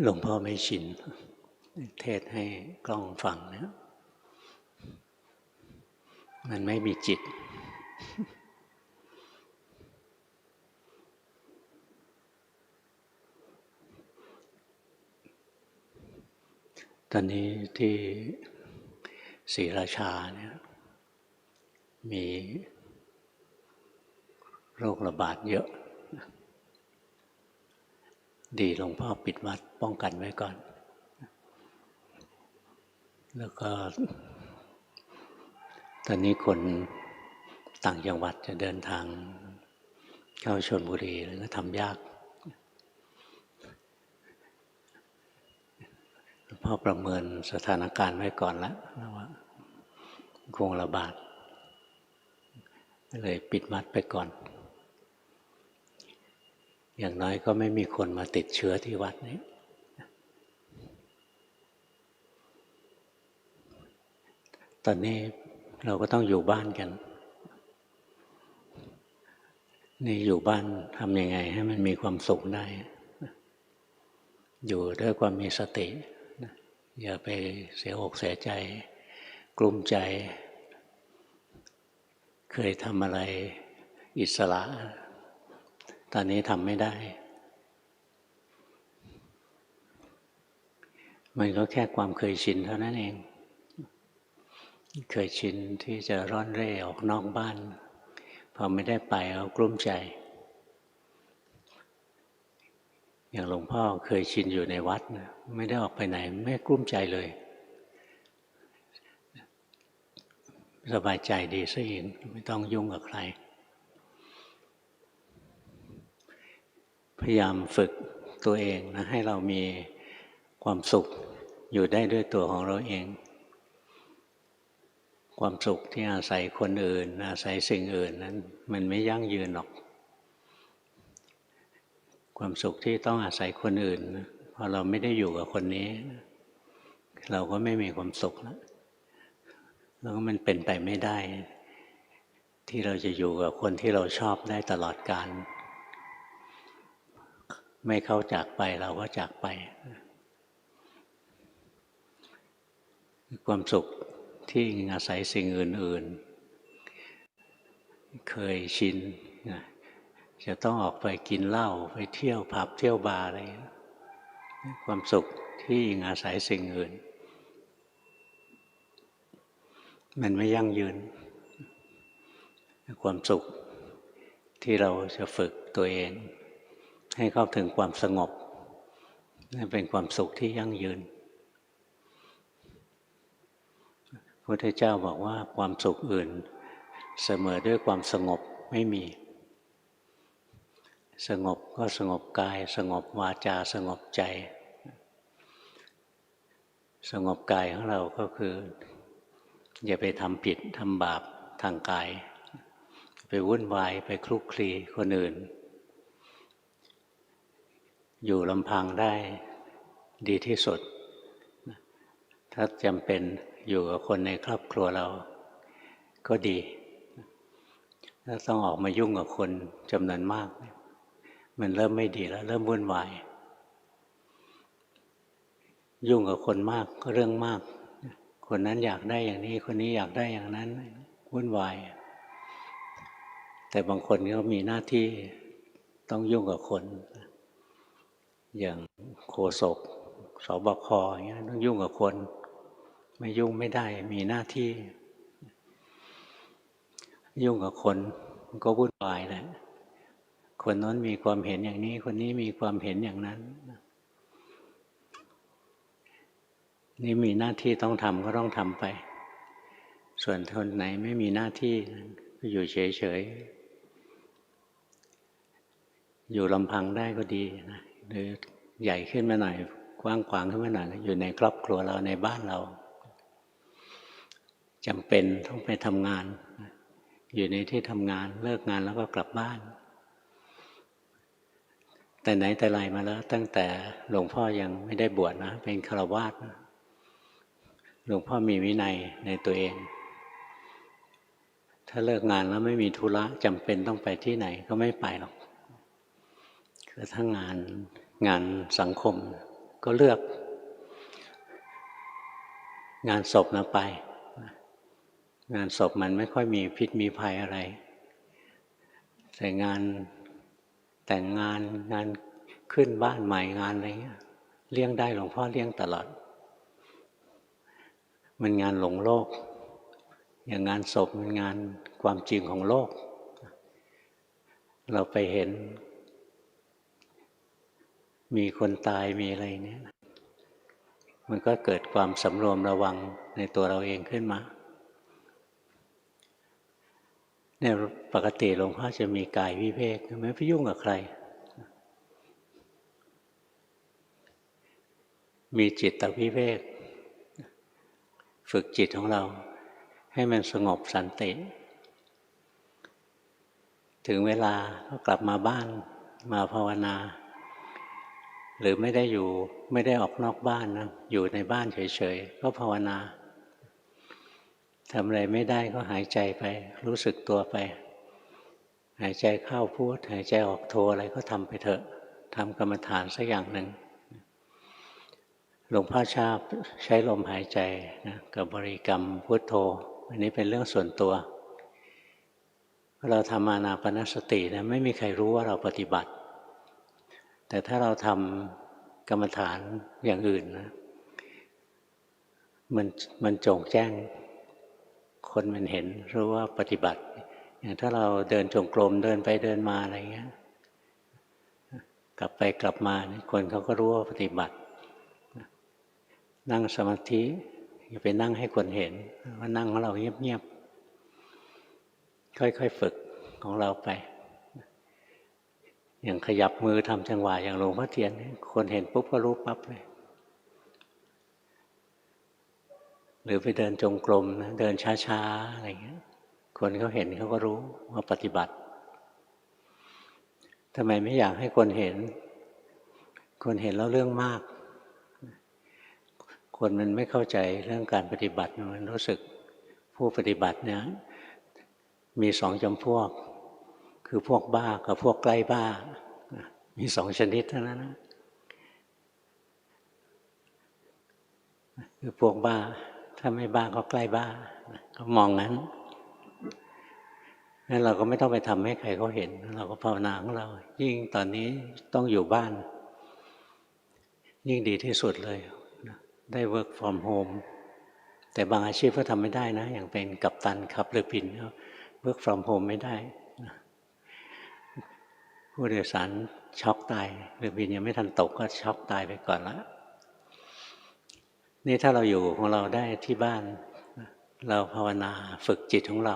หลวงพ่อไม่ชินเทศให้กล้องฟังนะมันไม่มีจิตตอนนี้ที่ศรีราชาเนี่ยมีโรคระบาดเยอะดีหลวงพ่อปิดวัดป้องกันไว้ก่อนแล้วก็ตอนนี้คนต่างจังหวัดจะเดินทางเข้าชลบุรีแล้วก็ทำยากหลวงพ่อประเมินสถานการณ์ไว้ก่อนแล้วว่าคงระบาดเลยปิดวัดไปก่อนอย่างน้อยก็ไม่มีคนมาติดเชื้อที่วัดนี้ตอนนี้เราก็ต้องอยู่บ้านกันนี่อยู่บ้านทำยังไงให้มันมีความสุขได้อยู่ด้วยความมีสติอย่าไปเสียอกเสียใจกลุ้มใจเคยทำอะไรอิสระตอนนี้ทำไม่ได้มันก็แค่ความเคยชินเท่านั้นเองเคยชินที่จะร่อนเร่ออกนอกบ้านพอไม่ได้ไปเอากลุ้มใจอย่างหลวงพ่อเคยชินอยู่ในวัดนะไม่ได้ออกไปไหนไม่กลุ้มใจเลยสบายใจดีซะเองไม่ต้องยุ่งกับใครพยายามฝึกตัวเองนะให้เรามีความสุขอยู่ได้ด้วยตัวของเราเองความสุขที่อาศัยคนอื่นอาศัยสิ่งอื่นนั้นมันไม่ยั่งยืนหรอกความสุขที่ต้องอาศัยคนอื่นพอเราไม่ได้อยู่กับคนนี้เราก็ไม่มีความสุขแล้วมันเป็นไปไม่ได้ที่เราจะอยู่กับคนที่เราชอบได้ตลอดกาลไม่เขาจากไปเราก็จากไปความสุขที่อาศัยสิ่งอื่นๆเคยชินจะต้องออกไปกินเหล้าไปเที่ยวผับเที่ยวบาร์อะไรความสุขที่อาศัยสิ่งอื่นมันไม่ยั่งยืนความสุขที่เราจะฝึกตัวเองให้เข้าถึงความสงบนั่นเป็นความสุขที่ยั่งยืนพระพุทธเจ้าบอกว่าความสุขอื่นเสมอด้วยความสงบไม่มีสงบก็สงบกายสงบวาจาสงบใจสงบกายของเราก็คืออย่าไปทำผิดทำบาปทางกายไปวุ่นวายไปคลุกคลีคนอื่นอยู่ลำพังได้ดีที่สุดถ้าจำเป็นอยู่กับคนในครอบครัวเราก็ดีถ้าต้องออกมายุ่งกับคนจำนวนมากมันเริ่มไม่ดีแล้วเริ่มวุ่นวายยุ่งกับคนมากก็เรื่องมากคนนั้นอยากได้อย่างนี้คนนี้อยากได้อย่างนั้นวุ่นวายแต่บางคนก็มีหน้าที่ต้องยุ่งกับคนอย่างโฆษกสบคอย่างเงี้ยต้องยุ่งกับคนไม่ยุ่งไม่ได้มีหน้าที่ยุ่งกับคนก็วุ่นวายแหละคนนั้นมีความเห็นอย่างนี้คนนี้มีความเห็นอย่างนั้นนี่มีหน้าที่ต้องทำก็ต้องทำไปส่วนคนไหนไม่มีหน้าที่ก็อยู่เฉยๆอยู่ลำพังได้ก็ดีนะหรือใหญ่ขึ้นมาหน่อยกว้างขวางขึ้นมาหน่อยอยู่ในครอบครัวเราในบ้านเราจำเป็นต้องไปทำงานอยู่ในที่ทำงานเลิกงานแล้วก็กลับบ้านแต่ไหนแต่ไรมาแล้วตั้งแต่หลวงพ่อยังไม่ได้บวชนะเป็นฆราวาสหลวงพ่อมีวินัยในตัวเองถ้าเลิกงานแล้วไม่มีธุระจำเป็นต้องไปที่ไหนก็ไม่ไปหรอกคือถ้างานสังคม ก็เลือกงานศพนะไปงานศพมันไม่ค่อยมีพิษมีภัยอะไรแต่งานแต่งงานงานขึ้นบ้านใหม่งานอะไรเงี้ยเลี่ยงได้หลวงพ่อเลี่ยงตลอดมันงานหลงโลกอย่างงานศพมันงานความจริงของโลกเราไปเห็นมีคนตายมีอะไรเนี่ยมันก็เกิดความสำรวมระวังในตัวเราเองขึ้นมาเนี่ยปกติหลวงพ่อจะมีกายวิเวกไม่ไปยุ่งกับใครมีจิตวิเวกฝึกจิตของเราให้มันสงบสันติถึงเวลาก็กลับมาบ้านมาภาวนาหรือไม่ได้ออกนอกบ้านนะอยู่ในบ้านเฉยๆก็ภาวนาทำอะไรไม่ได้ก็หายใจไปรู้สึกตัวไปหายใจเข้าพุทหายใจออกโทอะไรก็ทำไปเถอะทำกรรมฐานสักอย่างหนึ่งหลวงพ่อชอบใช้ลมหายใจนะกับบริกรรมพุทโธอันนี้เป็นเรื่องส่วนตัวเราทำอานาปานสตินะไม่มีใครรู้ว่าเราปฏิบัติแต่ถ้าเราทำกรรมฐานอย่างอื่นนะมันโจ่งแจ้งคนมันเห็นรู้ว่าปฏิบัติอย่างถ้าเราเดินจงกรมเดินไปเดินมาอะไรเงี้ยกลับไปกลับมาคนเขาก็รู้ว่าปฏิบัตินั่งสมาธิอย่าไปนั่งให้คนเห็นว่านั่งของเราเงียบๆค่อยๆฝึกของเราไปอย่างขยับมือทำจังหวะอย่างหลวงพ่อเทียนคนเห็นปุ๊บก็รู้ปั๊บเลยหรือไปเดินจงกรมนะเดินช้าๆอะไรเงี้ยคนเขาเห็นเขาก็รู้ว่าปฏิบัติทำไมไม่อยากให้คนเห็นคนเห็นแล้วเรื่องมากคนมันไม่เข้าใจเรื่องการปฏิบัติมันรู้สึกผู้ปฏิบัติเนี่ยมีสองจำพวกคือพวกบ้ากับพวกใกล้บ้ามีสองชนิดเท่านั้นนะคือพวกบ้าถ้าไม่บ้าก็ใกล้บ้าก็มองงั้นเราก็ไม่ต้องไปทำให้ใครเขาเห็นเราก็ภาวนาของเรายิ่งตอนนี้ต้องอยู่บ้านยิ่งดีที่สุดเลยได้ work from home แต่บางอาชีพก็ทำไม่ได้นะอย่างเป็นกัปตันขับเรือบินwork from home ไม่ได้ผู้โดยสารช็อกตายเรือบินยังไม่ทันตกก็ช็อกตายไปก่อนแล้วนี่ถ้าเราอยู่ของเราได้ที่บ้านเราภาวนาฝึกจิตของเรา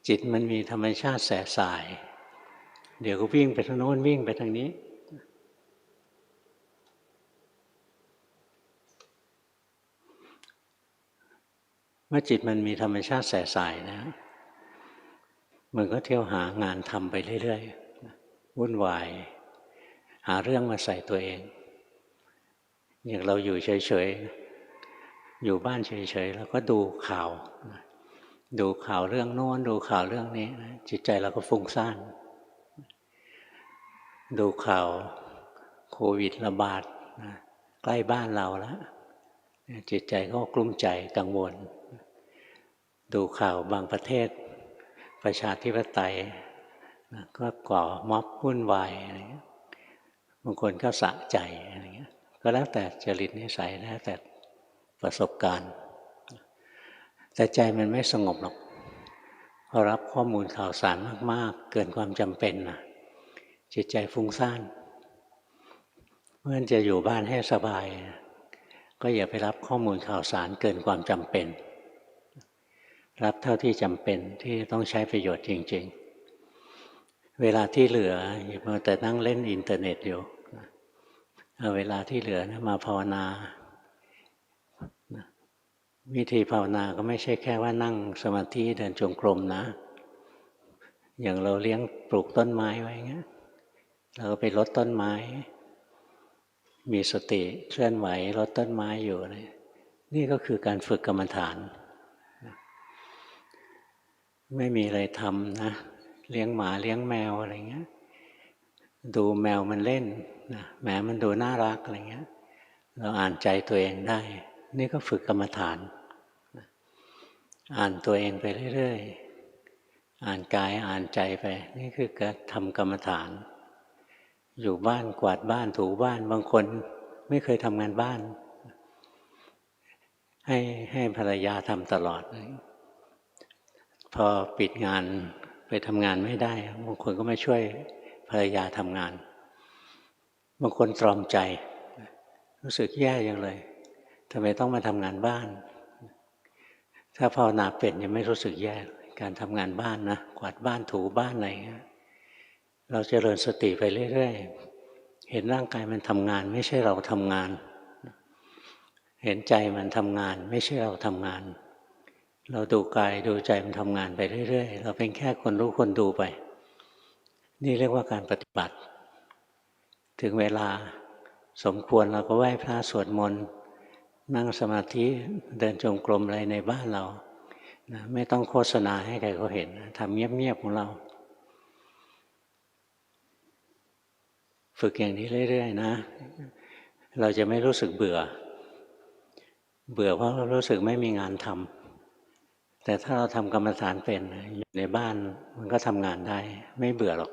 จิตมันมีธรรมชาติแสสายเดี๋ยวก็วิ่งไปทางโน้นวิ่งไปทางนี้เมื่อจิตมันมีธรรมชาติแสสายนะมันก็เที่ยวหางานทำไปเรื่อยๆวุ่นวายหาเรื่องมาใส่ตัวเองอย่างเราอยู่เฉยๆอยู่บ้านเฉยๆแล้วก็ดูข่าวเรื่องโน้นดูข่าวเรื่องนี้จิตใจเราก็ฟุ้งซ่านดูข่าวโควิดระบาดใกล้บ้านเราแล้วจิตใจก็กลุ้มใจกังวลดูข่าวบางประเทศประชาธิปไตยก็ก่อม็อบวุ่นวายอะไรเงี้ยบางคนก็สะใจอะไรเงี้ยก็แล้วแต่จริตนิสัยแล้วแต่ประสบการณ์แต่ใจมันไม่สงบหรอกพอรับข้อมูลข่าวสารมากๆเกินความจำเป็นนะจิตใจฟุ้งซ่านเมื่อจะอยู่บ้านให้สบายก็อย่าไปรับข้อมูลข่าวสารเกินความจำเป็นรับเท่าที่จำเป็นที่ต้องใช้ประโยชน์จริงๆเวลาที่เหลืออย่ามัวแต่นั่งเล่นอินเทอร์เน็ตอยู่เอาเวลาที่เหลือนะมาภาวนาวิธีภาวนาก็ไม่ใช่แค่ว่านั่งสมาธิเดินจงกรมนะอย่างเราเลี้ยงปลูกต้นไม้ไว้เงี้ยเราไปรดต้นไม้มีสติเคลื่อนไหวรดต้นไม้อยู่นี่ก็คือการฝึกกรรมฐานไม่มีอะไรทำนะเลี้ยงหมาเลี้ยงแมวอะไรเงี้ย ดูแมวมันเล่นนะแหมมันดูน่ารักอะไรเงี้ยเราอ่านใจตัวเองได้นี่ก็ฝึกกรรมฐานอ่านตัวเองไปเรื่อยๆอ่านกายอ่านใจไปนี่คือการทำกรรมฐานอยู่บ้านกวาดบ้านถูบ้านบางคนไม่เคยทำงานบ้านให้ภรรยาทำตลอดพอปิดงานไปทำงานไม่ได้บางคนก็มาช่วยภรรยาทำงานบางคนตรอมใจรู้สึกแย่อย่างเลยทำไมต้องมาทำงานบ้านถ้าภาวนาเป็นยังไม่รู้สึกแย่การทำงานบ้านนะกวาดบ้านถูบ้านอะไรเงี้ยเราเจริญสติไปเรื่อยๆเห็นร่างกายมันทำงานไม่ใช่เราทำงานเห็นใจมันทำงานไม่ใช่เราทำงานเราดูกายดูใจมันทำงานไปเรื่อยๆเราเป็นแค่คนรู้คนดูไปนี่เรียกว่าการปฏิบัติถึงเวลาสมควรเราก็ไหว้พระสวดมนต์นั่งสมาธิเดินจงกรมอะไรในบ้านเรานะไม่ต้องโฆษณาให้ใครเขาเห็นทำเงียบๆของเราฝึกอย่างนี้เรื่อยๆนะเราจะไม่รู้สึกเบื่อเพราะเรารู้สึกไม่มีงานทำแต่ถ้าเราทำกรรมฐานเป็นอยู่ในบ้านมันก็ทำงานได้ไม่เบื่อหรอก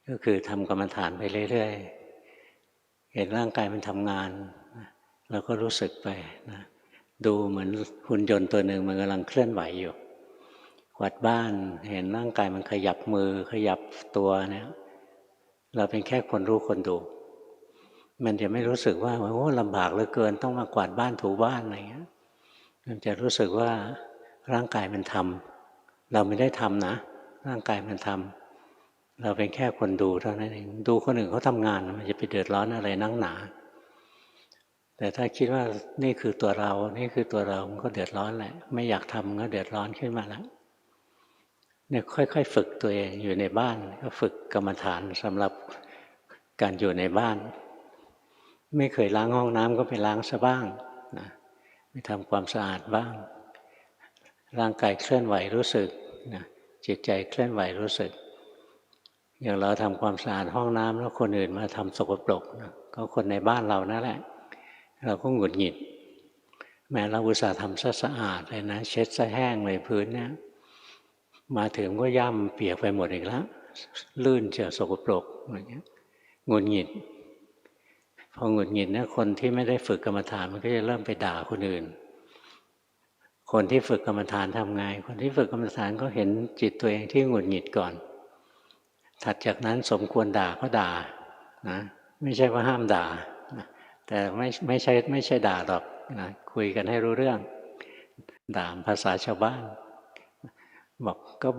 ก็คือทำกรรมฐานไปเรื่อยๆเห็นร่างกายมันทำงานเราก็รู้สึกไปนะดูเหมือนหุ่นยนต์ตัวหนึ่งมันกำลังเคลื่อนไหวอยู่กวาดบ้านเห็นร่างกายมันขยับมือขยับตัวเนี่ยเราเป็นแค่คนรู้คนดูมันจะไม่รู้สึกว่าโอ้ลำบากเหลือเกินต้องมากวาดบ้านถูบ้านอะไรเงี้ยมันจะรู้สึกว่าร่างกายมันทำเราไม่ได้ทำนะร่างกายมันทำเราเป็นแค่คนดูเท่านั้นเองดูคนอื่นเขาทำงานมันจะไปเดือดร้อนอะไรนักหนาแต่ถ้าคิดว่านี่คือตัวเรานี่คือตัวเรามันก็เดือดร้อนแหละไม่อยากทำก็เดือดร้อนขึ้นมาแล้วเนี่ยค่อยๆฝึกตัวเองอยู่ในบ้านก็ฝึกกรรมฐานสำหรับการอยู่ในบ้านไม่เคยล้างห้องน้ำก็ไปล้างซะบ้างนะไปทำความสะอาดบ้างร่างกายเคลื่อนไหวรู้สึกนะจิตใจเคลื่อนไหวรู้สึกอย่างเราทำความสะอาดห้องน้ำแล้วคนอื่นมาทำสกปรกนะก็คนในบ้านเรานั่นแหละเราก็หงุดหงิดแม้เราอุตส่าห์ทำซะสะอาดเลยนะเช็ดซะแห้งเลยพื้นเนี่ยมาถึงก็ย่ำเปียกไปหมดอีกแล้วลื่นเจอสกปรกอย่างเงี้ยหงุดหงิดพอหงุดหงิดเนี่ยคนที่ไม่ได้ฝึกกรรมฐานมันก็จะเริ่มไปด่าคนอื่นคนที่ฝึกกรรมฐานทำไงคนที่ฝึกกรรมฐานก็เห็นจิตตัวเองที่หงุดหงิดก่อนถัดจากนั้นสมควรด่าก็ด่านะไม่ใช่ว่าห้ามด่านะแต่ไม่ใช่ด่าหรอกนะคุยกันให้รู้เรื่องด่าภาษาชาวบ้านบ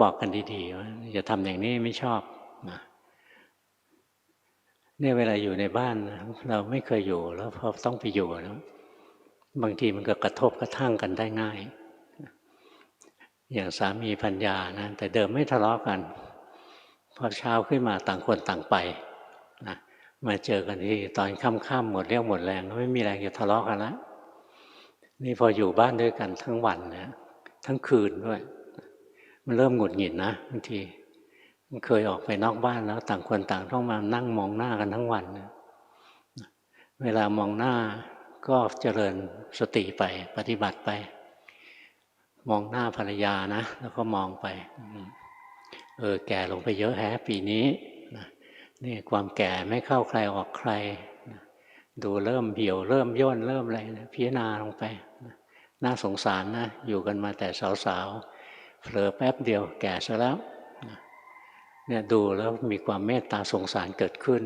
อกกันดีๆว่าอย่าทำอย่างนี้ไม่ชอบนะเนี่ยเวลาอยู่ในบ้านเราไม่เคยอยู่แล้วพอต้องไปอยู่แล้วบางทีมันก็กระทบกระทั่งกันได้ง่ายอย่างสามีภรรยานะแต่เดิมไม่ทะเลาะกันพอเช้าขึ้นมาต่างคนต่างไปนะมาเจอกันที่ตอนค่ำๆหมดเรี่ยวหมดแรงก็ไม่มีแรงจะทะเลาะกันแล้วนี่พออยู่บ้านด้วยกันทั้งวันนะทั้งคืนด้วยมันเริ่มหงุดหงิดนะบางทีมันเคยออกไปนอกบ้านแล้วต่างคนต่างต้องมานั่งมองหน้ากันทั้งวันนะเวลามองหน้าก็เจริญสติไปปฏิบัติไปมองหน้าภรรยานะแล้วก็มองไปแก่ลงไปเยอะแฮะปีนี้นี่ความแก่ไม่เข้าใครออกใครดูเริ่มเหี่ยวเริ่มย่นเริ่มอะไรพิจารณาลงไปน่าสงสารนะอยู่กันมาแต่สาวๆเผลอแป๊บเดียวแก่ซะแล้วเนี่ยดูแล้วมีความเมตตาสงสารเกิดขึ้น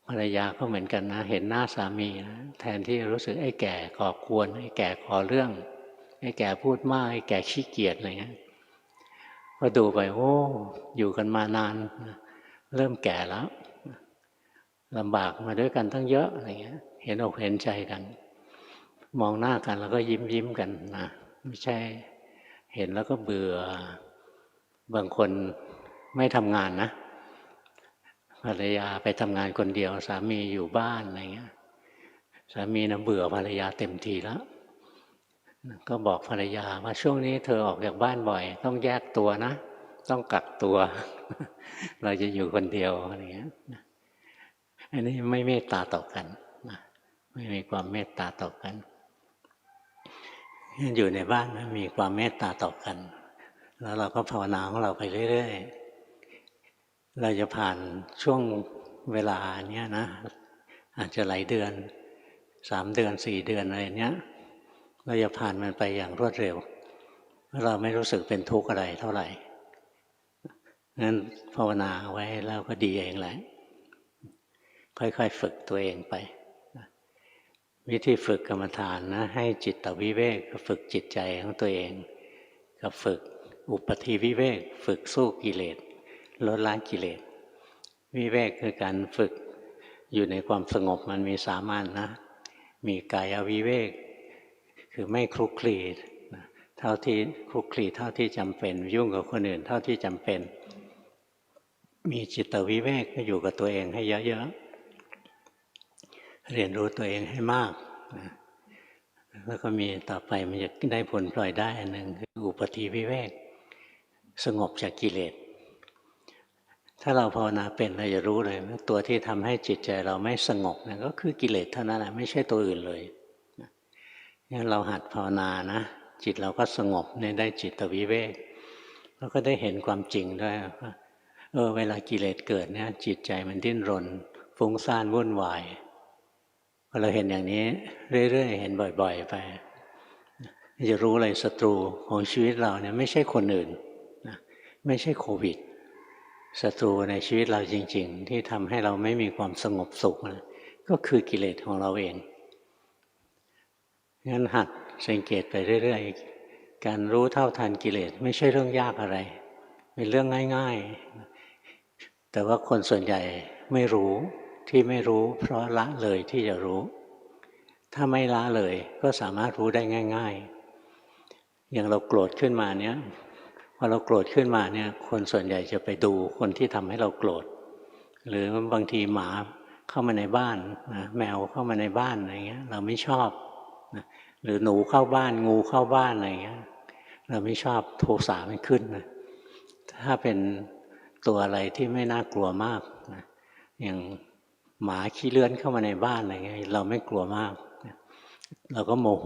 ภรรยาก็เหมือนกันนะเห็นหน้าสามีนะแทนที่รู้สึกไอ้แก่ก่อกวนไอ้แก่ก่อเรื่องไอ้แก่พูดมากไอ้แก่ขี้เกียจอะไรเงี้ยก็ดูไปโอ้อยู่กันมานานเริ่มแก่แล้วลำบากมาด้วยกันตั้งเยอะอะไรเงี้ยเห็นอกเห็นใจกันมองหน้ากันแล้วก็ยิ้มกันนะไม่ใช่เห็นแล้วก็เบื่อบางคนไม่ทำงานนะภรรยาไปทำงานคนเดียวสามีอยู่บ้านอะไรเงี้ยสามีนะเบื่อภรรยาเต็มทีแล้วก็บอกภรรยาว่าช่วงนี้เธอออกจากบ้านบ่อยต้องแยกตัวนะ ต้องกักตัว เราจะอยู่คนเดียวอะไรเงี้ยอันนี้ไม่เมตตาต่อกันนะไม่มีความเมตตาต่อกันอยู่ในบ้านนะมีความเมตตาต่อกันแล้วเราก็ภาวนาของเราไปเรื่อยๆเราจะผ่านช่วงเวลาเนี้ยนะอาจจะหลายเดือน3 เดือน4 เดือนอะไรเนี้ยเราจะผ่านมันไปอย่างรวดเร็วเราไม่รู้สึกเป็นทุกข์อะไรเท่าไหร่งั้นภาวนาไว้แล้วก็ดีเองแหละค่อยๆฝึกตัวเองไปวิธีฝึกกรรมฐานนะให้จิตวิเวกฝึกจิตใจของตัวเองกับฝึกอุปธิวิเวกฝึกสู้กิเลสลดละกิเลสวิเวกคือการฝึกอยู่ในความสงบมันมี3 อันนะมีกายวิเวกคือไม่คลุกคลีเท่าที่คลุกคลีเท่าที่จำเป็นยุ่งกับคนอื่นเท่าที่จำเป็นมีจิตวิเวกก็อยู่กับตัวเองให้เยอะๆเรียนรู้ตัวเองให้มากแล้วก็มีต่อไปมันจะได้ผลปล่อยได้อันหนึ่งคืออุปธิวิเวกสงบจากกิเลสถ้าเราภาวนาเป็นเราจะรู้เลยว่าตัวที่ทำให้จิตใจเราไม่สงบนั่นก็คือกิเลสเท่านั้นแหละไม่ใช่ตัวอื่นเลยงั้นเราหัดภาวนานะจิตเราก็สงบเนี่ยได้จิตวิเวกแล้วก็ได้เห็นความจริงด้วยว่าเวลากิเลสเกิดเนี่ยจิตใจมันดิ้นรนฟุ้งซ่านวุ่นวายพอเราเห็นอย่างนี้เรื่อยๆเห็นบ่อยๆไปจะรู้เลยศัตรูของชีวิตเราเนี่ยไม่ใช่คนอื่นนะไม่ใช่โควิดศัตรูในชีวิตเราจริงๆที่ทำให้เราไม่มีความสงบสุขนะก็คือกิเลสของเราเองงั้นหัดสังเกตไปเรื่อยๆการรู้เท่าทันกิเลสไม่ใช่เรื่องยากอะไรเป็นเรื่องง่ายๆแต่ว่าคนส่วนใหญ่ไม่รู้ที่ไม่รู้เพราะละเลยที่จะรู้ถ้าไม่ละเลยก็สามารถรู้ได้ง่ายๆอย่างเราโกรธขึ้นมาเนี่ยพอเราโกรธขึ้นมาเนี่ยคนส่วนใหญ่จะไปดูคนที่ทำให้เราโกรธหรือบางทีหมาเข้ามาในบ้านนะแมวเข้ามาในบ้านอะไรเงี้ยเราไม่ชอบนะหรือหนูเข้าบ้านงูเข้าบ้านอะไรเงี้ยเราไม่ชอบโทสะมันขึ้นนะถ้าเป็นตัวอะไรที่ไม่น่ากลัวมากนะอย่างหมาขี้เลื้อนเข้ามาในบ้านอะไรเงี้ยเราไม่กลัวมากเราก็โมโห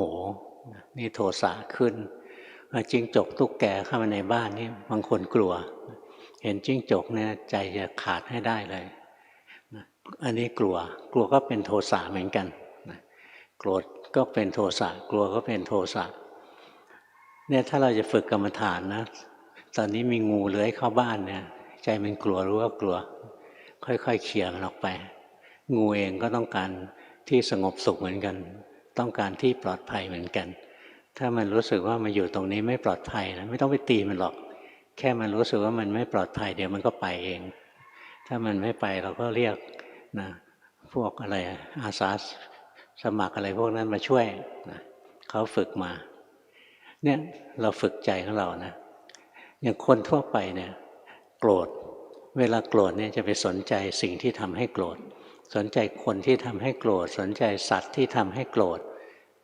นี่โทสะขึ้นจิ้งจกตุ๊กแกเข้ามาในบ้านนี่บางคนกลัวเห็นจิ้งจกเนี่ยใจจะขาดให้ได้เลยอันนี้กลัวก็เป็นโทสะเหมือนกันโกรธก็เป็นโทสะกลัวก็เป็นโทสะเนี่ยถ้าเราจะฝึกกรรมฐานนะตอนนี้มีงูเลื้อยเข้าบ้านเนี่ยใจมันกลัวรู้ว่ากลัวค่อยๆเคลียร์มันออกไปงูเองก็ต้องการที่สงบสุขเหมือนกันต้องการที่ปลอดภัยเหมือนกันถ้ามันรู้สึกว่ามันอยู่ตรงนี้ไม่ปลอดภัยนะไม่ต้องไปตีมันหรอกแค่มันรู้สึกว่ามันไม่ปลอดภัยเดี๋ยวมันก็ไปเองถ้ามันไม่ไปเราก็เรียกนะพวกอะไรอาสาสมัครอะไรพวกนั้นมาช่วยนะเขาฝึกมาเนี่ยเราฝึกใจของเรานะอย่างคนทั่วไปเนี่ยโกรธเวลาโกรธเนี่ยจะไปสนใจสิ่งที่ทำให้โกรธสนใจคนที่ทำให้โกรธสนใจสัตว์ที่ทำให้โกรธ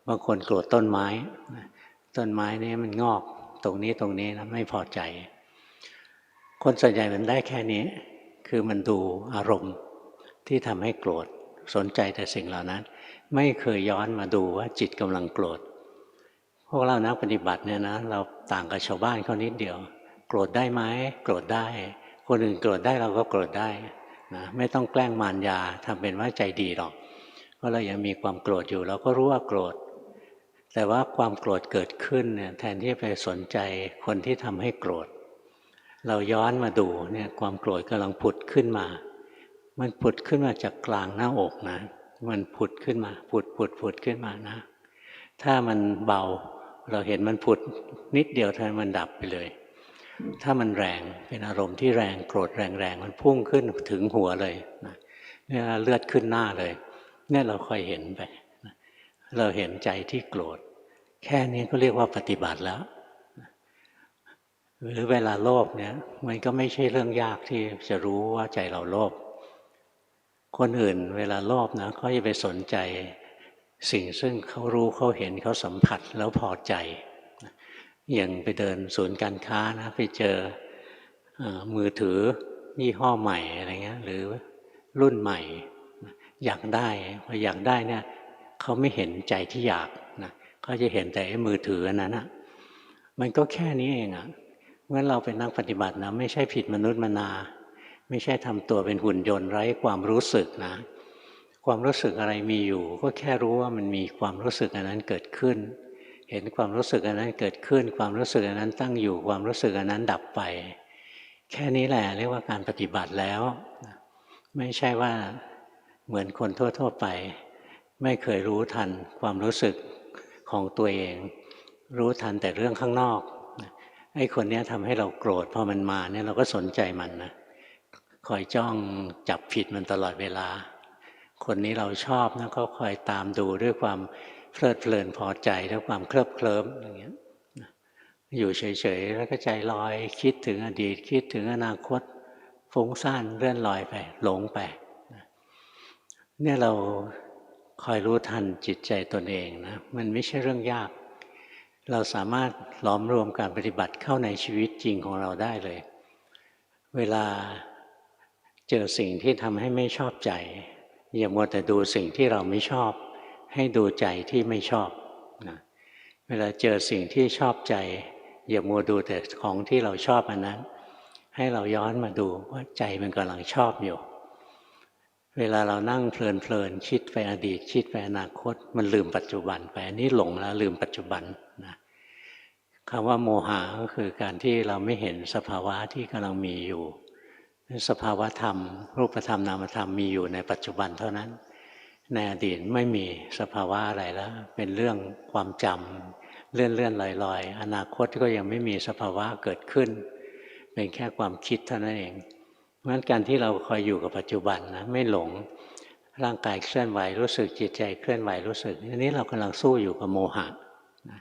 บางคนโกรธต้นไม้นี่มันงอกตรงนี้นะไม่พอใจคนส่วนใหญ่มันได้แค่นี้คือมันดูอารมณ์ที่ทำให้โกรธสนใจแต่สิ่งเหล่านั้นไม่เคยย้อนมาดูว่าจิตกำลังโกรธพวกเรานักปฏิบัติเนี่ยนะเราต่างกับชาวบ้านเขานิดเดียวโกรธได้ไหมโกรธได้คนอื่นโกรธได้เราก็โกรธได้นะไม่ต้องแกล้งมารยาทำเป็นว่าใจดีหรอกเพราะเรายังมีความโกรธอยู่เราก็รู้ว่าโกรธแต่ว่าความโกรธเกิดขึ้นเนี่ยแทนที่ไปสนใจคนที่ทำให้โกรธเราย้อนมาดูเนี่ยความโกรธกำลังผุดขึ้นมามันผุดขึ้นมาจากกลางหน้าอกนะมันผุดขึ้นมาผุดขึ้นมานะถ้ามันเบาเราเห็นมันผุดนิดเดียวเท่านั้นมันดับไปเลยถ้ามันแรงเป็นอารมณ์ที่แรงโกรธแรงมันพุ่งขึ้นถึงหัวเลยนะเนี่ยเลือดขึ้นหน้าเลยเนี่ยเราค่อยเห็นไปเราเห็นใจที่โกรธแค่นี้ก็เรียกว่าปฏิบัติแล้วหรือเวลาโลภเนี่ยมันก็ไม่ใช่เรื่องยากที่จะรู้ว่าใจเราโลภคนอื่นเวลาโลภนะเขาจะไปสนใจสิ่งซึ่งเขารู้เขาเห็นเขาสัมผัสแล้วพอใจอย่างไปเดินศูนย์การค้านะไปเจอ มือถือยี่ห้อใหม่อะไรเงี้ยหรือรุ่นใหม่อยากได้พออยากได้เนี่ยเขาไม่เห็นใจที่อยากนะเขาจะเห็นแต่มือถือนั้นนะมันก็แค่นี้เองอ่ะเมื่อเราเป็นนักปฏิบัตินะไม่ใช่ผิดมนุษย์มนาไม่ใช่ทำตัวเป็นหุ่นยนต์ไร้ความรู้สึกนะความรู้สึกอะไรมีอยู่ก็แค่รู้ว่ามันมีความรู้สึกอันนั้นเกิดขึ้นเห็นความรู้สึกอันนั้นเกิดขึ้นความรู้สึกอันนั้นตั้งอยู่ความรู้สึกอันนั้นดับไปแค่นี้แหละเรียกว่าการปฏิบัติแล้วไม่ใช่ว่าเหมือนคนทั่วๆไปไม่เคยรู้ทันความรู้สึกของตัวเองรู้ทันแต่เรื่องข้างนอกไอ้คนนี้ทำให้เราโกรธพอมันมาเนี่ยเราก็สนใจมันนะคอยจ้องจับผิดมันตลอดเวลาคนนี้เราชอบนะก็คอยตามดูด้วยความเพลิดเพลินพอใจด้วยความเคลิบเคลิ้มอย่างเงี้ยอยู่เฉยๆแล้วก็ใจลอยคิดถึงอดีตคิดถึงอนาคตฟุ้งซ่านเลื่อนลอยไปหลงไปเนี่ยเราคอยรู้ทันจิตใจตนเองนะมันไม่ใช่เรื่องยากเราสามารถหลอมรวมการปฏิบัติเข้าในชีวิตจริงของเราได้เลยเวลาเจอสิ่งที่ทำให้ไม่ชอบใจอย่ามัวแต่ดูสิ่งที่เราไม่ชอบให้ดูใจที่ไม่ชอบนะเวลาเจอสิ่งที่ชอบใจอย่ามัวดูแต่ของที่เราชอบอันนั้นให้เราย้อนมาดูว่าใจมันกำลังชอบอยู่เวลาเรานั่งเพลินๆคิดไปอดีตคิดไปอนาคตมันลืมปัจจุบันไปอันนี้หลงแล้วลืมปัจจุบันนะคำว่าโมหะก็คือการที่เราไม่เห็นสภาวะที่กำลังมีอยู่สภาวะธรรมรูปธรรมนามธรรมมีอยู่ในปัจจุบันเท่านั้นในอดีตไม่มีสภาวะอะไรแล้วเป็นเรื่องความจำเลื่อนลอยอนาคตก็ยังไม่มีสภาวะเกิดขึ้นเป็นแค่ความคิดเท่านั้นเองเพราะฉะนั้นการที่เราคอยอยู่กับปัจจุบันนะไม่หลงร่างกายเคลื่อนไหวรู้สึกจิตใจเคลื่อนไหวรู้สึกอันนี้เรากำลังสู้อยู่กับโมหะนะ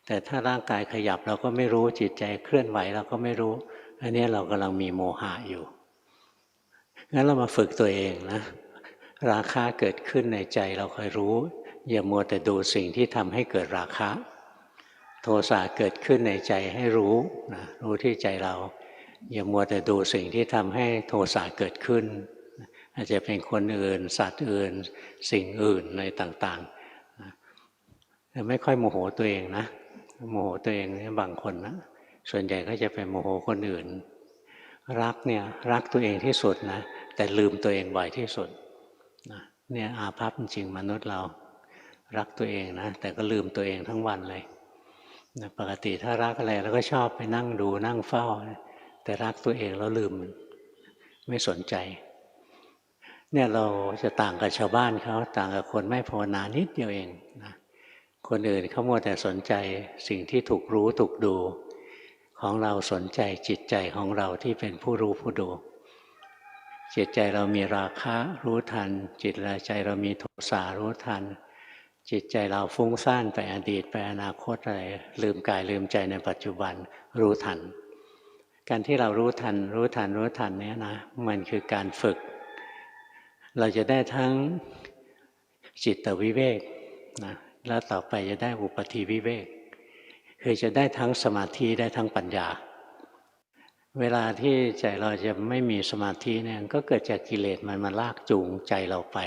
แต่ถ้าร่างกายขยับเราก็ไม่รู้จิตใจเคลื่อนไหวเราก็ไม่รู้อันนี้เรากำลังมีโมหะอยู่งั้นเรามาฝึกตัวเองนะราคะเกิดขึ้นในใจเราคอยรู้อย่ามัวแต่ดูสิ่งที่ทำให้เกิดราคะโทสะเกิดขึ้นในใจให้รู้นะรู้ที่ใจเราอย่ามัวแต่ดูสิ่งที่ทำให้โทสะเกิดขึ้นอาจจะเป็นคนอื่นสัตว์อื่นสิ่งอื่นอะไรต่างๆแต่ไม่ค่อยโมโหตัวเองนะโมโหตัวเองนี่บางคนนะส่วนใหญ่ก็จะเป็นโมโหคนอื่นรักเนี่ยรักตัวเองที่สุดนะแต่ลืมตัวเองบ่อยที่สุดเนี่ยอาภัพจริงมนุษย์เรารักตัวเองนะแต่ก็ลืมตัวเองทั้งวันเลยปกติถ้ารักอะไรเราก็ชอบไปนั่งดูนั่งเฝ้าแต่รักตัวเองแล้วลืมไม่สนใจเนี่ยเราจะต่างกับชาวบ้านเขาต่างกับคนไม่ภาวนานิดเดียวเองนะคนอื่นเขามัวแต่สนใจสิ่งที่ถูกรู้ถูกดูของเราสนใจจิตใจของเราที่เป็นผู้รู้ผู้ดูจิตใจเรามีราคะรู้ทันจิตใจเรามีโทสะรู้ทันจิตใจเราฟุ้งซ่านไปอดีตไปอนาคตอะไรลืมกายลืมใจในปัจจุบันรู้ทันการที่เรารู้ทันเนี่ยนะมันคือการฝึกเราจะได้ทั้งจิตวิเวกนะแล้วต่อไปจะได้อุปธิวิเวกคือจะได้ทั้งสมาธิได้ทั้งปัญญาเวลาที่ใจเราจะไม่มีสมาธิเนี่ยก็เกิดจากกิเลสมันมาลากจูงใจเราไป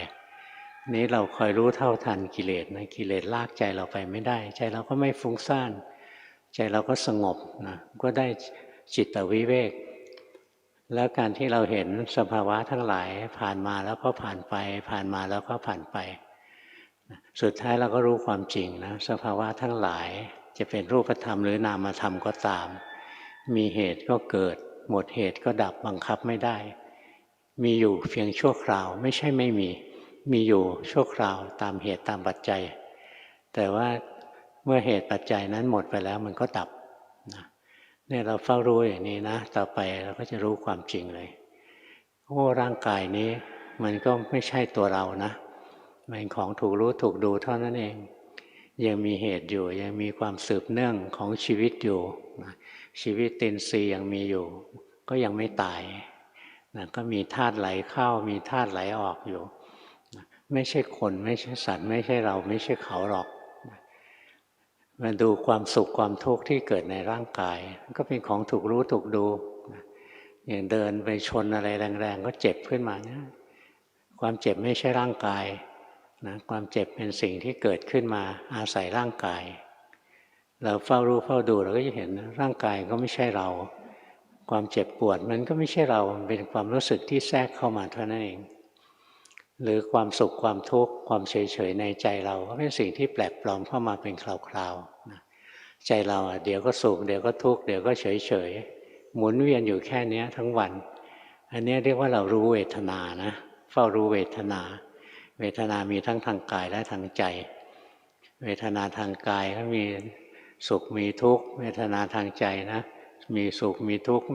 นี้เราคอยรู้เท่าทันกิเลสนะกิเลสลากใจเราไปไม่ได้ใจเราก็ไม่ฟุ้งซ่านใจเราก็สงบนะก็ได้จิตวิเวกแล้วการที่เราเห็นสภาวะทั้งหลายผ่านมาแล้วก็ผ่านไปผ่านมาแล้วก็ผ่านไปสุดท้ายเราก็รู้ความจริงนะสภาวะทั้งหลายจะเป็นรูปธรรมหรือนามธรรมก็ตามมีเหตุก็เกิดหมดเหตุก็ดับบังคับไม่ได้มีอยู่เพียงชั่วคราวไม่ใช่ไม่มีอยู่ชั่วคราวตามเหตุตามปัจจัยแต่ว่าเมื่อเหตุปัจจัยนั้นหมดไปแล้วมันก็ดับเนี่ยเราเฝ้ารู้อย่างนี้นะต่อไปเราก็จะรู้ความจริงเลยโอ้ร่างกายนี้มันก็ไม่ใช่ตัวเรานะเป็นของถูกรู้ถูกดูเท่านั้นเองยังมีเหตุอยู่ยังมีความสืบเนื่องของชีวิตอยู่ชีวิตตินทรีย์ยังมีอยู่ก็ยังไม่ตายก็มีธาตุไหลเข้ามีธาตุไหลออกอยู่ไม่ใช่คนไม่ใช่สัตว์ไม่ใช่เราไม่ใช่เขาหรอกมาดูความสุขความทุกข์ที่เกิดในร่างกายก็เป็นของถูกรู้ถูกดู อย่างเดินไปชนอะไรแรงๆก็เจ็บขึ้นมาเนี่ยความเจ็บไม่ใช่ร่างกายนะความเจ็บเป็นสิ่งที่เกิดขึ้นมาอาศัยร่างกายเราเฝ้ารู้เฝ้าดูเราก็จะเห็นนะร่างกายก็ไม่ใช่เราความเจ็บปวดมันก็ไม่ใช่เรามันเป็นความรู้สึกที่แทรกเข้ามาเท่านั้นเองหรือความสุขความทุกข์ความเฉยๆในใจเราก็เป็นสิ่งที่แปลกปลอมเข้ามาเป็นคราวๆนะใจเราเดี๋ยวก็สุขเดี๋ยวก็ทุกข์เดี๋ยวก็เฉยๆหมุนเวียนอยู่แค่นี้ทั้งวันอันนี้เรียกว่าเรารู้เวทนานะเฝ้ารู้เวทนาเวทนามีทั้งทางกายและทางใจเวทนาทางกายก็มีสุขมีทุกข์เวทนาทางใจนะมีสุขมีทุกข์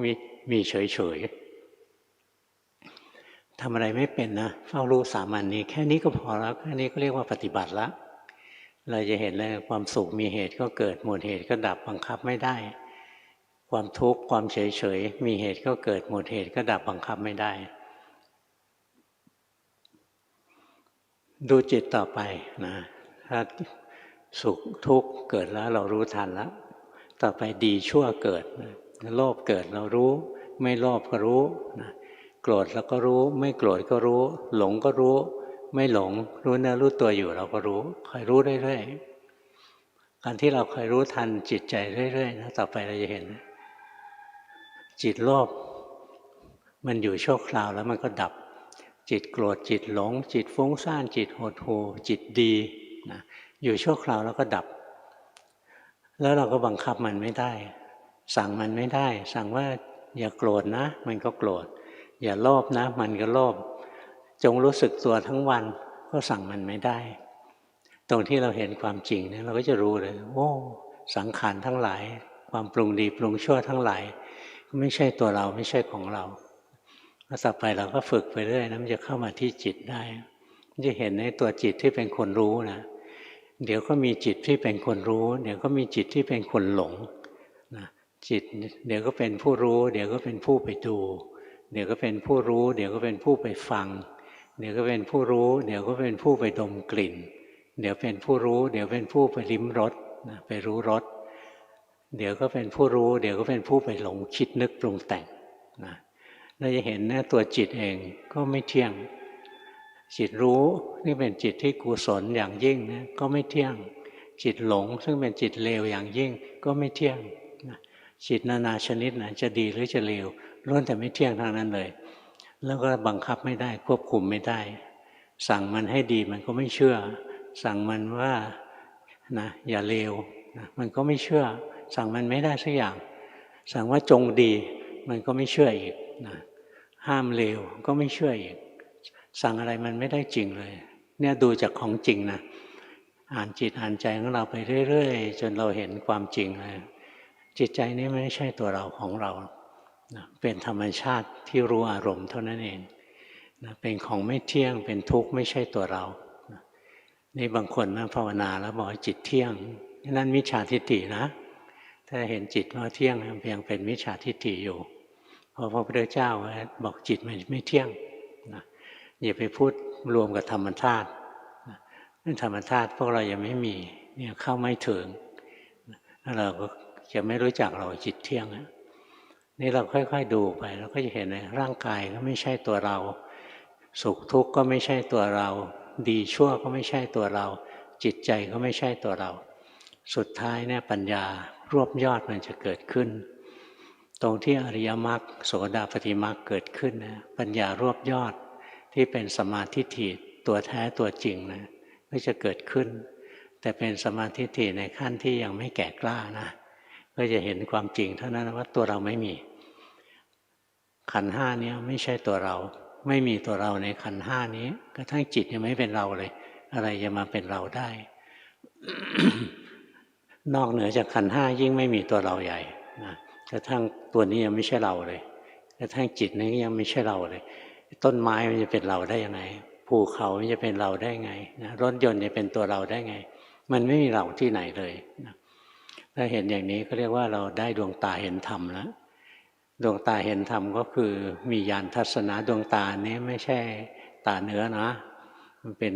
มีเฉยๆทำอะไรไม่เป็นนะเฝ้ารู้สามัญนี้แค่นี้ก็พอแล้วแค่นี้ก็เรียกว่าปฏิบัติละเราจะเห็นเลยความสุขมีเหตุก็เกิดหมดเหตุก็ดับบังคับไม่ได้ความทุกข์ความเฉยๆมีเหตุก็เกิดหมดเหตุก็ดับบังคับไม่ได้ดูจิตต่อไปนะถ้าสุขทุกข์เกิดแล้วเรารู้ทันแล้วต่อไปดีชั่วเกิดโลภเกิดเรารู้ไม่โลภก็รู้นะโกรธเราก็รู้ไม่โกรธก็รู้หลงก็รู้ไม่หลงรู้เนื้อรู้ตัวอยู่เราก็รู้คอยรู้เรื่อยๆการที่เราคอยรู้ทันจิตใจเรื่อยๆนะต่อไปเราจะเห็นจิตโลภมันอยู่ชั่วคราวแล้วมันก็ดับจิตโกรธจิตหลงจิตฟุ้งซ่านจิตหดหู่จิตดีนะอยู่ชั่วคราวแล้วก็ดับแล้วเราก็บังคับมันไม่ได้สั่งมันไม่ได้สั่งว่าอย่าโกรธนะมันก็โกรธอย่าโลภนะมันก็โลภจงรู้สึกตัวทั้งวันก็สั่งมันไม่ได้ตรงที่เราเห็นความจริงเนี่ยเราก็จะรู้เลยโอ้สังขารทั้งหลายความปรุงดีปรุงชั่วทั้งหลายไม่ใช่ตัวเราไม่ใช่ของเราแล้วต่อไปเราก็ฝึกไปเรื่อยนะมันจะเข้ามาที่จิตได้มันจะเห็นในตัวจิตที่เป็นคนรู้นะเดี๋ยวก็มีจิตที่เป็นคนรู้เดี๋ยวก็มีจิตที่เป็นคนหลงนะจิตเดี๋ยวก็เป็นผู้รู้เดี๋ยวก็เป็นผู้ไปดูเดี๋ยวก็เป็นผู้รู้เดี๋ยวก็เป็นผู้ไปฟังเดี๋ยวก็เป็นผู้รู้เดี๋ยวก็เป็นผู้ไปดมกลิ่นเดี๋ยวเป็นผู้รู้เดี๋ยวเป็นผู้ไปลิ้มรสนะไปรู้รสเดี๋ยวก็เป็นผู้รู้เดี๋ยวก็เป็นผู้ไปหลงคิดนึกปรุงแต่งนะเราจะเห็นนะตัวจิตเองก็ไม่เที่ยงจิตรู้นี่เป็นจิตที่กุศลอย่างยิ่งนะก็ไม่เที่ยงจิตหลงซึ่งเป็นจิตเลวอย่างยิ่งก็ไม่เที่ยงจิตนานาชนิดนะจะดีหรือจะเลวล้วนแต่ไม่เที่ยงทางนั้นเลยแล้วก็บังคับไม่ได้ควบคุมไม่ได้สั่งมันให้ดีมันก็ไม่เชื่อสั่งมันว่านะอย่าเลวนะมันก็ไม่เชื่อสั่งมันไม่ได้สักอย่างสั่งว่าจงดีมันก็ไม่เชื่ออีกนะห้ามเลวก็ไม่เชื่ออีกสั่งอะไรมันไม่ได้จริงเลยเนี่ยดูจากของจริงนะอ่านจิตอ่านใจของเราไปเรื่อยๆจนเราเห็นความจริงเลยจิตใจนี้ไม่ใช่ตัวเราของเรานะเป็นธรรมชาติที่รู้อารมณ์เท่านั้นเองนะเป็นของไม่เที่ยงเป็นทุกข์ไม่ใช่ตัวเรานะนี่บางคนมาภาวนาแล้วบอกจิตเที่ยงนั่นมิจฉาทิฏฐินะถ้าเห็นจิตว่าเที่ยงเพียงเป็นมิจฉาทิฏฐิอยู่เพราะพระพุทธเจ้าบอกจิตมันไม่เที่ยงนะอย่าไปพูดรวมกับธรรมชาตินั่นธรรมชาติพวกเรายังไม่มีเนี่ยเข้าไม่ถึงเราก็จะไม่รู้จักเราจิตเที่ยงนี่เราค่อยๆดูไปเราก็จะเห็นเลยร่างกายก็ไม่ใช่ตัวเราสุขทุกข์ก็ไม่ใช่ตัวเราดีชั่วก็ไม่ใช่ตัวเราจิตใจก็ไม่ใช่ตัวเราสุดท้ายเนี่ยปัญญารวบยอดมันจะเกิดขึ้นตรงที่อริยมรรคโสดาปัตติมรรคเกิดขึ้นนะปัญญารวบยอดที่เป็นสัมมาทิฏฐิตัวแท้ตัวจริงนะก็จะเกิดขึ้นแต่เป็นสัมมาทิฏฐิในขั้นที่ยังไม่แก่กล้านะก็จะเห็นความจริงเท่านั้นว่าตัวเราไม่มีขันธ์ห้านี้ไม่ใช่ตัวเราไม่มีตัวเราในขันธ์ห้านี้กระทั่งจิตยังไม่เป็นเราเลยอะไรจะมาเป็นเราได้ นอกเหนือจากขันธ์ห้ายิ่งไม่มีตัวเราใหญ่นะกระทั่งตัวนี้ยังไม่ใช่เราเลยกระทั่งจิตนี้ยังไม่ใช่เราเลยต้นไม้มันจะเป็นเราได้ยังไงภูเขามันจะเป็นเราได้ไงนะรถยนต์จะเป็นตัวเราได้ไงมันไม่มีเราที่ไหนเลยนะถ้าเห็นอย่างนี้ก็เรียกว่าเราได้ดวงตาเห็นธรรมแล้วดวงตาเห็นธรรมก็คือมีญาณทัศนะดวงตานี้ไม่ใช่ตาเนื้อนะมันเป็น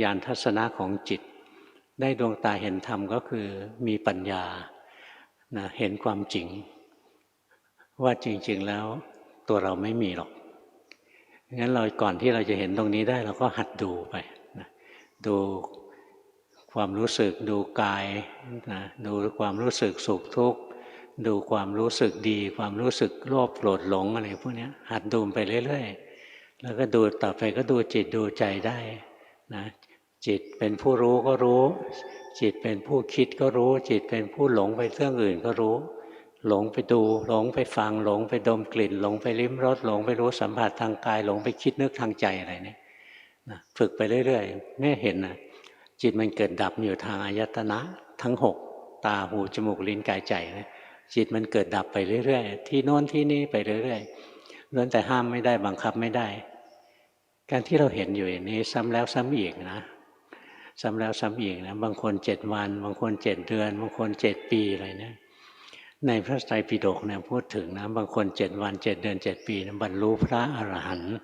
ญาณทัศนะของจิตได้ดวงตาเห็นธรรมก็คือมีปัญญานะเห็นความจริงว่าจริงๆแล้ว ตัวเราไม่มีหรอกงั้นเราก่อนที่เราจะเห็นตรงนี้ได้เราก็หัดดูไปนะดูความรู้สึกดูกายนะดูความรู้สึกสุขทุกข์ดูความรู้สึกดีความรู้สึกโลภโกรธหลงอะไรพวกนี้หัดดูไปเรื่อยๆแล้วก็ดูต่อไปก็ดูจิตดูใจได้นะจิตเป็นผู้รู้ก็รู้จิตเป็นผู้คิดก็รู้จิตเป็นผู้หลงไปเรื่องอื่นก็รู้หลงไปดูหลงไปฟังหลงไปดมกลิ่นหลงไปลิ้มรสหลงไปรู้สัมผัสทางกายหลงไปคิดนึกทางใจอะไรเนี่ยนะฝึกไปเรื่อยๆไม่เห็นนะจิตมันเกิดดับอยู่ทางอายตนะทั้งหกตาหูจมูกลิ้นกายใจนะจิตมันเกิดดับไปเรื่อยๆที่โน้นที่นี่ไปเรื่อยๆล้วนแต่ห้ามไม่ได้บังคับไม่ได้การที่เราเห็นอยู่อย่างนี้ซ้ำแล้วซ้ำอีกนะซ้ำแล้วซ้ำอีกนะบางคน7 วันบางคน7 เดือนบางคน7 ปีอะไรเนี่ยในพระไตรปิฎกเนี่ยพูดถึงนะบางคน7 วัน7 เดือน7 ปีนะบรรลุพระอรหันต์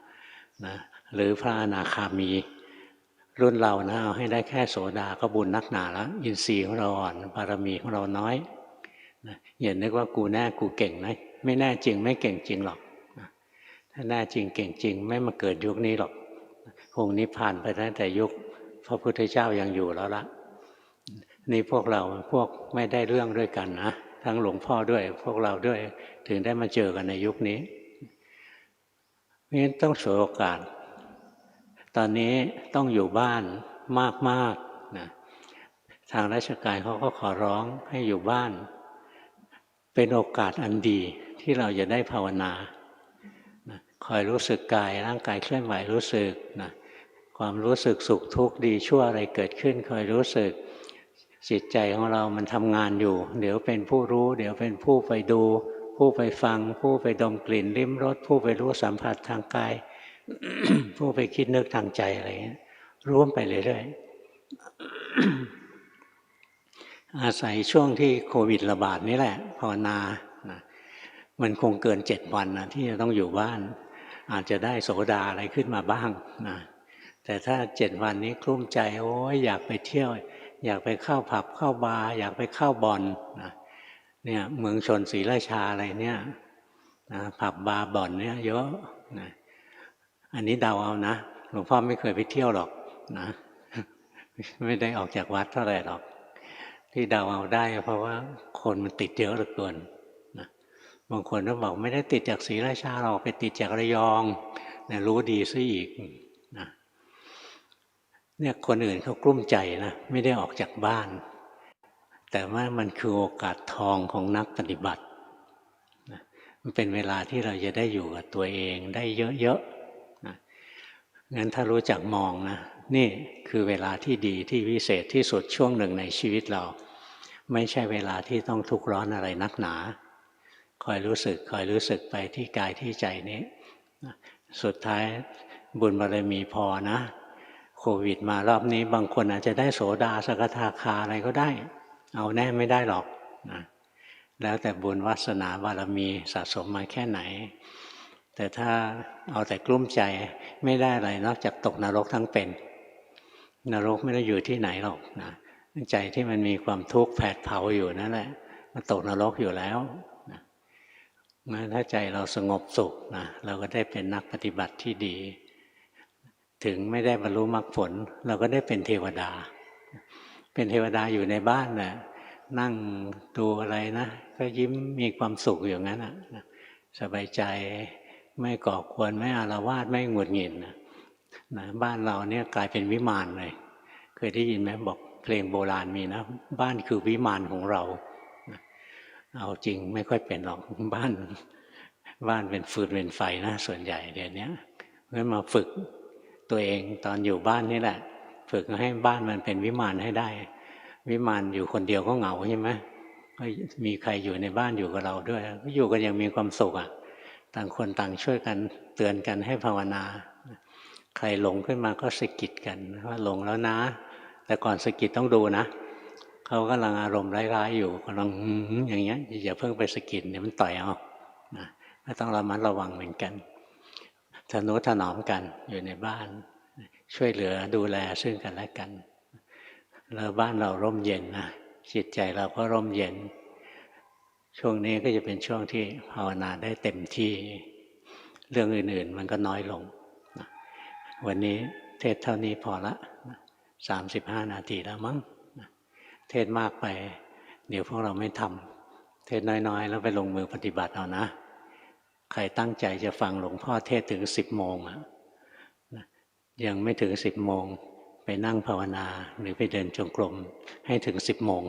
นะหรือพระอนาคามีรุ่นเรานะเอาให้ได้แค่โสดาก็บุญนักหนาแล้วอินทรีย์ของเราอ่อนบารมีของเราน้อยนะอย่านึกว่ากูแน่กูเก่งนะไม่แน่จริงไม่เก่งจริงหรอกนะถ้าแน่จริงเก่งจริงไม่มาเกิดยุคนี้หรอกคงนิพพานไปตั้งแต่ยุคพระพุทธเจ้ายังอยู่แล้วละนี่พวกเราพวกไม่ได้เรื่องด้วยกันนะทั้งหลวงพ่อด้วยพวกเราด้วยถึงได้มาเจอกันในยุคนี้เพราะฉะนั้นต้องฉวยโอกาสตอนนี้ต้องอยู่บ้านมากๆนะทางราชการเขาก็ขอร้องให้อยู่บ้านเป็นโอกาสอันดีที่เราจะได้ภาวนานะคอยรู้สึกกายร่างกายเคลื่อนไหวรู้สึกนะความรู้สึกสุขทุกข์ดีชั่วอะไรเกิดขึ้นคอยรู้สึกจิตใจของเรามันทำงานอยู่เดี๋ยวเป็นผู้รู้เดี๋ยวเป็นผู้ไปดูผู้ไปฟังผู้ไปดมกลิ่นลิ้มรสผู้ไปรู้สัมผัสทางกาย ผู้ไปคิดนึกทางใจอะไรเงี้ยร่วมไปเรื่อยๆ อาศัยช่วงที่โควิดระบาดนี่แหละภาวนานะมันคงเกิน7 วันนะที่จะต้องอยู่บ้านอาจจะได้โสดาอะไรขึ้นมาบ้างนะแต่ถ้า7 วันนี้กลุ้มใจโอ้ยอยากไปเที่ยวอยากไปเข้าผับเข้าบาร์อยากไปเข้าบอลนะเนี่ยเมืองชนศรีราชาอะไรเนี่ยนะผับบาร์บ่อนเนี่ยเยอะนะอันนี้เดาเอานะหลวงพ่อไม่เคยไปเที่ยวหรอกนะไม่ได้ออกจากวัดเท่าไหร่หรอกที่เดาเอาได้เพราะว่าคนมันติดเยอะเหลือเกินนะบางคนก็บอกไม่ได้ติดจากศรีราชาหรอกไปติดจากระยองเนี่ยรู้ดีซะอีกนะเนี่ยคนอื่นเขากลุ้มใจนะไม่ได้ออกจากบ้านแต่ว่ามันคือโอกาสทองของนักปฏิบัตินะมันเป็นเวลาที่เราจะได้อยู่กับตัวเองได้เยอะๆนะงั้นถ้ารู้จักมองนะนี่คือเวลาที่ดีที่วิเศษที่สุดช่วงหนึ่งในชีวิตเราไม่ใช่เวลาที่ต้องทุกข์ร้อนอะไรนักหนาคอยรู้สึกไปที่กายที่ใจนี้สุดท้ายบุญบารมีพอนะโควิดมารอบนี้บางคนอาจจะได้โสดาสกทาคาอะไรก็ได้เอาแน่ไม่ได้หรอกนะแล้วแต่บุญวาสนาบารมีสะสมมาแค่ไหนแต่ถ้าเอาแต่กลุ้มใจไม่ได้อะไรนอกจากตกนรกทั้งเป็นนรกไม่ได้อยู่ที่ไหนหรอกนะใจที่มันมีความทุกข์แผดเผาอยู่นั่นแหละมันตกนรกอยู่แล้วนะงั้นถ้าใจเราสงบสุขนะเราก็ได้เป็นนักปฏิบัติที่ดีถึงไม่ได้บรรลุมรรคผลเราก็ได้เป็นเทวดาเป็นเทวดาอยู่ในบ้านน่ะนั่งดูอะไรนะก็ยิ้มมีความสุขอย่างนั้นนะสบายใจไม่ก่อควรไม่อาละวาดไม่หงุดหงิดนะบ้านเราเนี่ยกลายเป็นวิมานเลยเคยได้ยินไหมบอกเพลงโบราณมีนะบ้านคือวิมานของเราเอาจริงไม่ค่อยเป็นหรอกบ้านเป็นฟืนเป็นไฟนะส่วนใหญ่เดี๋ยวนี้เพราะฉะนั้นมาฝึกตัวเองตอนอยู่บ้านนี่แหละฝึกให้บ้านมันเป็นวิมานให้ได้วิมานอยู่คนเดียวก็เหงาใช่ไหมก็มีใครอยู่ในบ้านอยู่กับเราด้วยก็อยู่กันอย่างมีความสุขอ่ะต่างคนต่างช่วยกันเตือนกันให้ภาวนาใครหลงขึ้นมาก็สะกิดกันว่าหลงแล้วนะแต่ก่อนสะกิดต้องดูนะเขากำลังอารมณ์ร้ายๆอยู่กำลังอย่างเงี้ยอย่าเพิ่งไปสะกิดเดี๋ยวมันต่อยเอานะก็ต้องระมัดระวังเหมือนกันทนุถนอมกันอยู่ในบ้านช่วยเหลือดูแลซึ่งกันและกันแล้วบ้านเราร่มเย็นนะจิตใจเราก็ร่มเย็นช่วงนี้ก็จะเป็นช่วงที่ภาวนาได้เต็มที่ เรื่องอื่นๆมันก็น้อยลงนะวันนี้เทศเท่านี้พอละ35 นาทีแล้วมั้งนะเทศมากไปเดี๋ยวพวกเราไม่ทำเทศน้อยๆแล้วไปลงมือปฏิบัติเอานะใครตั้งใจจะฟังหลวงพ่อเทศถึง10 โมงยังไม่ถึง10 โมงไปนั่งภาวนาหรือไปเดินจงกรมให้ถึง10 โมง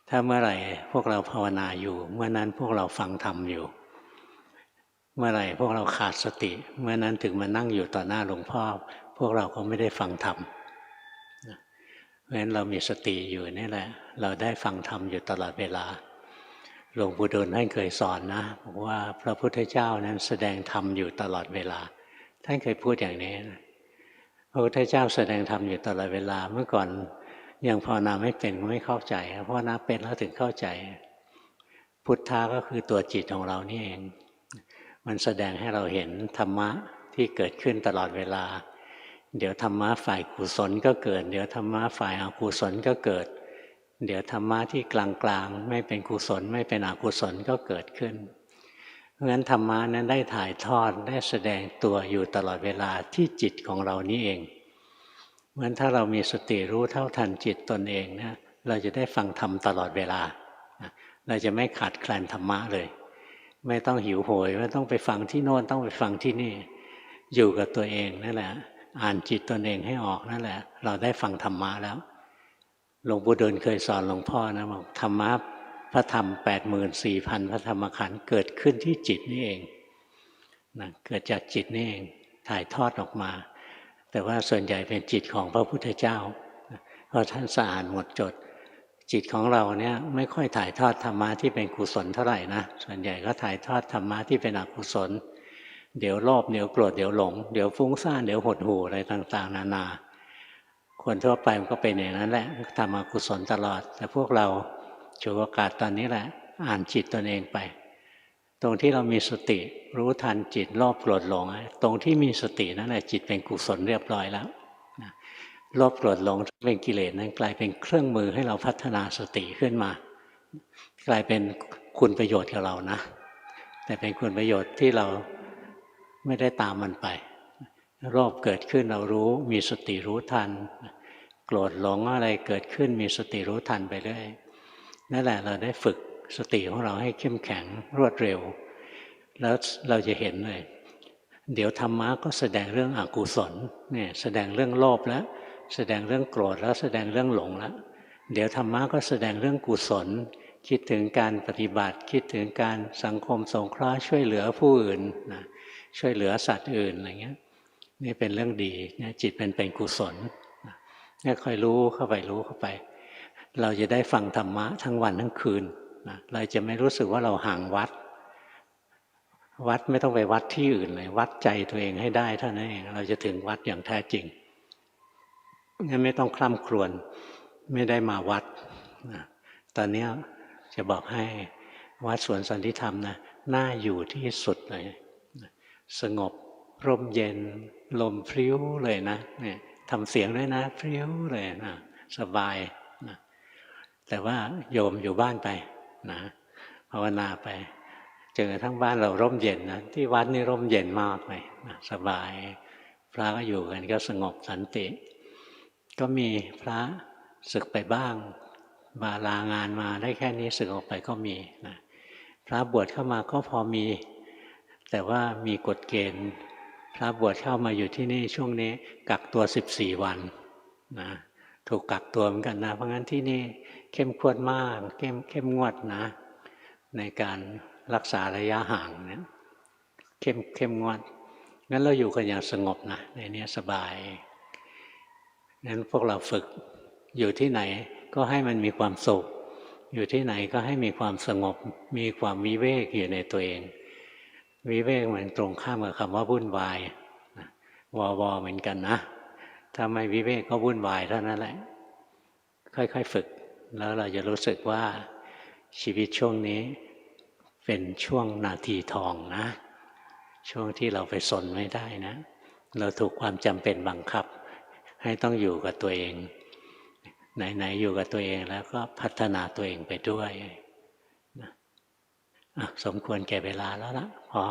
ถ้าเมื่อไหร่พวกเราภาวนาอยู่เมื่อนั้นพวกเราฟังธรรมอยู่เมื่อไหร่พวกเราขาดสติเมื่อนั้นถึงมานั่งอยู่ต่อหน้าหลวงพ่อพวกเราก็ไม่ได้ฟังธรรมเพราะฉะนั้นเรามีสติอยู่นี่แหละเราได้ฟังธรรมอยู่ตลอดเวลาหลวงปู่ดูลย์ท่านเคยสอนนะบอกว่าพระพุทธเจ้านั้นแสดงธรรมอยู่ตลอดเวลาท่านเคยพูดอย่างนี้พระพุทธเจ้าแสดงธรรมอยู่ตลอดเวลาเมื่อก่อนยังภาวนาไม่เป็นไม่เข้าใจภาวนาเป็นแล้วถึงเข้าใจพุทธะก็คือตัวจิตของเรานี่เองมันแสดงให้เราเห็นธรรมะที่เกิดขึ้นตลอดเวลาเดี๋ยวธรรมะฝ่ายกุศลก็เกิดเดี๋ยวธรรมะฝ่ายอกุศลก็เกิดเดี๋ยวธรรมะที่กลางๆไม่เป็นกุศลไม่เป็นอกุศลก็เกิดขึ้นเพราะฉะนั้นธรรมะนั้นได้ถ่ายทอดได้แสดงตัวอยู่ตลอดเวลาที่จิตของเรานี่เองเพราะฉะนั้นถ้าเรามีสติรู้เท่าทันจิตตนเองนะเราจะได้ฟังธรรมตลอดเวลาเราจะไม่ขาดแคลนธรรมะเลยไม่ต้องหิวโหยไม่ต้องไปฟังที่โน่นต้องไปฟังที่นี่อยู่กับตัวเองนั่นแหละอ่านจิตตนเองให้ออกนั่นแหละเราได้ฟังธรรมะแล้วหลวงปู่ดูลย์เคยสอนหลวงพ่อนะบอกธรรมะพระธรรม 84,000 พระธรรมขันธ์เกิดขึ้นที่จิตนี่เองนะเกิดจากจิตนี่เองถ่ายทอดออกมาแต่ว่าส่วนใหญ่เป็นจิตของพระพุทธเจ้าเพราะท่านสะอาดหมดจดจิตของเราเนี่ยไม่ค่อยถ่ายทอดธรรมะที่เป็นกุศลเท่าไหร่นะส่วนใหญ่ก็ถ่ายทอดธรรมะที่เป็นอกุศลเดี๋ยวโลภเดี๋ยวโกรธเดี๋ยวหลงเดี๋ยวฟุ้งซ่านเดี๋ยวหดหู่อะไรต่างๆนานาคนทั่วไปมันก็เป็นอย่างนั้นแหละทำอกุศลตลอดแต่พวกเราฉวยโอกาสตอนนี้แหละอ่านจิตตนเองไปตรงที่เรามีสติรู้ทันจิตโลภโกรธหลงตรงที่มีสตินั่นแหละจิตเป็นกุศลเรียบร้อยแล้วโลภโกรธหลงเป็นกิเลสนั้นกลายเป็นเครื่องมือให้เราพัฒนาสติขึ้นมากลายเป็นคุณประโยชน์กับเรานะแต่เป็นคุณประโยชน์ที่เราไม่ได้ตามมันไปโลภเกิดขึ้นเรารู้มีสติรู้ทันโกรธหลงอะไรเกิดขึ้นมีสติรู้ทันไปเรื่อยนั่นแหละเราได้ฝึกสติของเราให้เข้มแข็งรวดเร็วแล้วเราจะเห็นเลยเดี๋ยวธรรมะก็แสดงเรื่องอกุศลเนี่ยแสดงเรื่องโลภแล้วแสดงเรื่องโกรธแล้วแสดงเรื่องหลงแล้วเดี๋ยวธรรมะก็แสดงเรื่องกุศลคิดถึงการปฏิบัติคิดถึงการสังคมสงเคราะห์ช่วยเหลือผู้อื่นนะช่วยเหลือสัตว์อื่นอะไรเงี้ยนี่เป็นเรื่องดีนะจิตเป็นกุศลเนี่ยค่อยรู้เข้าไปรู้เข้าไปเราจะได้ฟังธรรมะทั้งวันทั้งคืนนะเราจะไม่รู้สึกว่าเราห่างวัดไม่ต้องไปวัดที่อื่นเลยวัดใจตัวเองให้ได้เท่านั้นเองเราจะถึงวัดอย่างแท้จริงงั้นไม่ต้องคร่ำครวญไม่ได้มาวัดนะตอนนี้จะบอกให้วัดสวนสันติธรรมนะน่าอยู่ที่สุดเลยสงบร่มเย็นลมพริ้วเลยนะเนี่ยทำเสียงด้วยนะพริ้วเลยนะสบายนะแต่ว่าโยมอยู่บ้านไปนะภาวนาไปเจอทั้งบ้านเราร่มเย็นนะที่วัดนี่ร่มเย็นมากเลยนะสบายพระก็อยู่กันก็สงบสันติก็มีพระสึกไปบ้างมาลางานมาได้แค่นี้สึกออกไปก็มีนะพระบวชเข้ามาก็พอมีแต่ว่ามีกฎเกณฑ์พระบวชเข้ามาอยู่ที่นี่ช่วงนี้กักตัว14 วันนะถูกกักตัวเหมือนกันนะเพราะงั้นที่นี่เข้มข้นมากเข้มงวดนะในการรักษาระยะห่างเนี่ยเข้มงวดงั้นเราอยู่กันอย่างสงบนะในนี้สบายงั้นพวกเราฝึกอยู่ที่ไหนก็ให้มันมีความสุขอยู่ที่ไหนก็ให้มีความสงบมีความวิเวกอยู่ในตัวเองวิเวกมันตรงข้ามกับคำว่าวุ่นวายวเหมือนกันนะถ้าไม่วิเวกก็วุ่นวายเท่านั้นแหละค่อยๆฝึกแล้วเราจะรู้สึกว่าชีวิตช่วงนี้เป็นช่วงนาทีทองนะช่วงที่เราไปสนไม่ได้นะเราถูกความจำเป็นบังคับให้ต้องอยู่กับตัวเองไหนๆอยู่กับตัวเองแล้วก็พัฒนาตัวเองไปด้วยนะสมควรแก่เวลาแล้วละพอ